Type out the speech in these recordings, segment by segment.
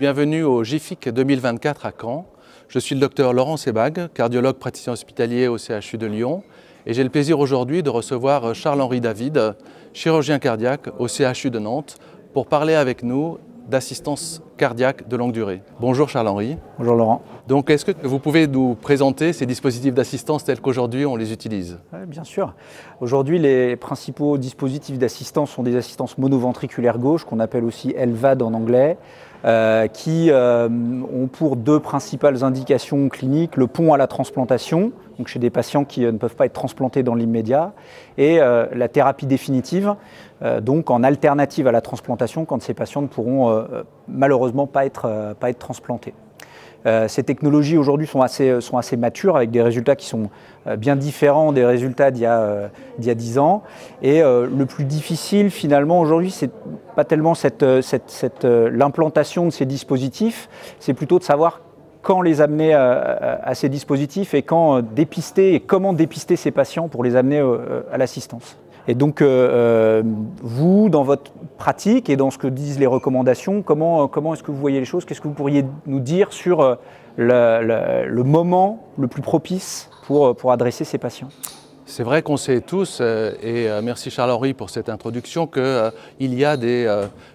Bienvenue au GIFIC 2024 à Caen. Je suis le docteur Laurent Sebag, cardiologue praticien hospitalier au CHU de Lyon. Et j'ai le plaisir aujourd'hui de recevoir Charles-Henri David, chirurgien cardiaque au CHU de Nantes, pour parler avec nous d'assistance cardiaque de longue durée. Bonjour Charles-Henri. Bonjour Laurent. Donc est-ce que vous pouvez nous présenter ces dispositifs d'assistance tels qu'aujourd'hui on les utilise? Oui, bien sûr. Aujourd'hui, les principaux dispositifs d'assistance sont des assistances monoventriculaires gauche, qu'on appelle aussi LVAD en anglais, qui ont pour deux principales indications cliniques, le pont à la transplantation, donc chez des patients qui ne peuvent pas être transplantés dans l'immédiat, et la thérapie définitive, donc en alternative à la transplantation quand ces patients ne pourront malheureusement pas être transplantés. Ces technologies aujourd'hui sont assez matures avec des résultats qui sont bien différents des résultats d'il y a 10 ans. Et le plus difficile finalement aujourd'hui, c'est pas tellement l'implantation de ces dispositifs, c'est plutôt de savoir quand les amener à ces dispositifs et quand dépister et comment dépister ces patients pour les amener à l'assistance. Et donc, vous, dans votre pratique et dans ce que disent les recommandations, comment est-ce que vous voyez les choses? Qu'est-ce que vous pourriez nous dire sur le moment le plus propice pour adresser ces patients? C'est vrai qu'on sait tous, et merci Charles-Henri pour cette introduction, qu'il y a des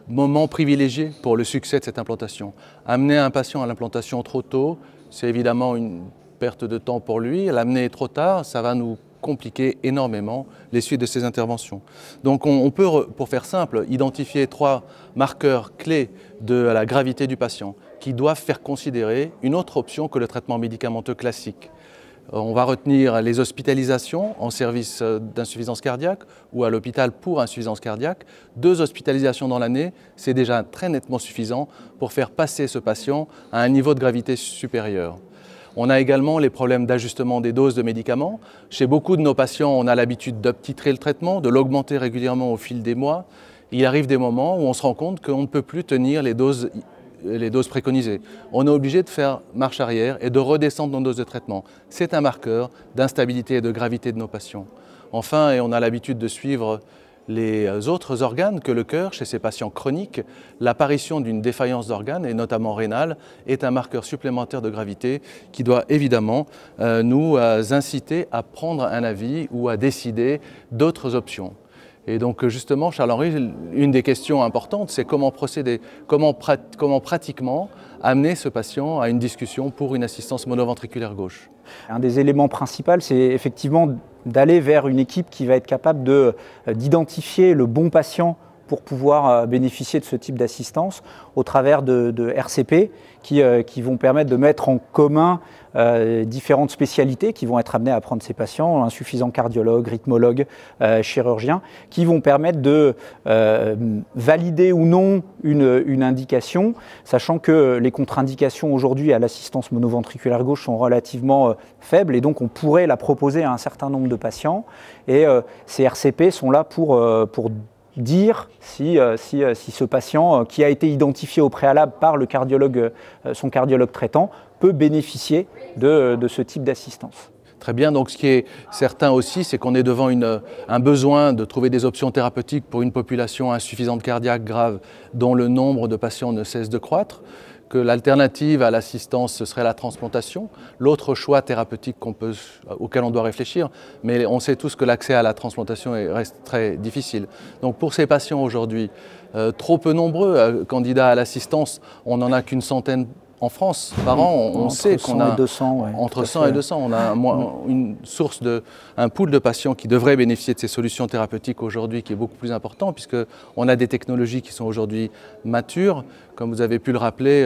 moments privilégiés pour le succès de cette implantation. Amener un patient à l'implantation trop tôt, c'est évidemment une perte de temps pour lui. L'amener trop tard, ça va nous compliquer énormément les suites de ces interventions. Donc on peut, pour faire simple, identifier 3 marqueurs clés de la gravité du patient qui doivent faire considérer une autre option que le traitement médicamenteux classique. On va retenir les hospitalisations en service d'insuffisance cardiaque ou à l'hôpital pour insuffisance cardiaque. 2 hospitalisations dans l'année, c'est déjà très nettement suffisant pour faire passer ce patient à un niveau de gravité supérieur. On a également les problèmes d'ajustement des doses de médicaments. Chez beaucoup de nos patients, on a l'habitude d'uptitrer le traitement, de l'augmenter régulièrement au fil des mois. Il arrive des moments où on se rend compte qu'on ne peut plus tenir les doses préconisées. On est obligé de faire marche arrière et de redescendre nos doses de traitement. C'est un marqueur d'instabilité et de gravité de nos patients. Enfin, et on a l'habitude de suivre les autres organes que le cœur, chez ces patients chroniques, l'apparition d'une défaillance d'organes, et notamment rénale, est un marqueur supplémentaire de gravité qui doit évidemment nous inciter à prendre un avis ou à décider d'autres options. Et donc justement, Charles-Henri, une des questions importantes, c'est comment procéder, comment pratiquement amener ce patient à une discussion pour une assistance monoventriculaire gauche. Un des éléments principaux, c'est effectivement d'aller vers une équipe qui va être capable d'identifier le bon patient pour pouvoir bénéficier de ce type d'assistance au travers de RCP qui vont permettre de mettre en commun différentes spécialités qui vont être amenées à prendre ces patients, insuffisants cardiologues, rythmologues, chirurgiens, qui vont permettre de valider ou non une indication, sachant que les contre-indications aujourd'hui à l'assistance monoventriculaire gauche sont relativement faibles et donc on pourrait la proposer à un certain nombre de patients. Et ces RCP sont là pour dire si ce patient qui a été identifié au préalable par le cardiologue, son cardiologue traitant, peut bénéficier de ce type d'assistance. Très bien, donc ce qui est certain aussi, c'est qu'on est devant un besoin de trouver des options thérapeutiques pour une population insuffisante cardiaque grave dont le nombre de patients ne cesse de croître, que l'alternative à l'assistance, ce serait la transplantation, l'autre choix thérapeutique auquel on doit réfléchir, mais on sait tous que l'accès à la transplantation reste très difficile. Donc pour ces patients aujourd'hui, trop peu nombreux candidats à l'assistance, on n'en a qu'une centaine en France par an. On sait qu'on a 200, entre 100 et 200, on a un pool de patients qui devraient bénéficier de ces solutions thérapeutiques aujourd'hui qui est beaucoup plus important puisqu'on a des technologies qui sont aujourd'hui matures. Comme vous avez pu le rappeler,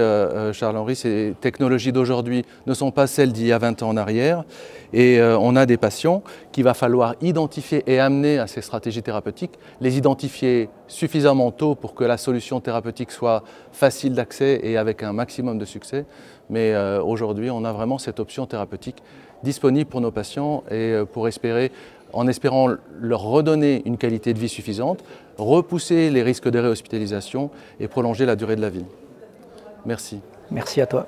Charles-Henri, ces technologies d'aujourd'hui ne sont pas celles d'il y a 20 ans en arrière. Et on a des patients qu'il va falloir identifier et amener à ces stratégies thérapeutiques, les identifier suffisamment tôt pour que la solution thérapeutique soit facile d'accès et avec un maximum de succès. Mais aujourd'hui, on a vraiment cette option thérapeutique disponible pour nos patients et en espérant leur redonner une qualité de vie suffisante, repousser les risques de réhospitalisation et prolonger la durée de la vie. Merci. Merci à toi.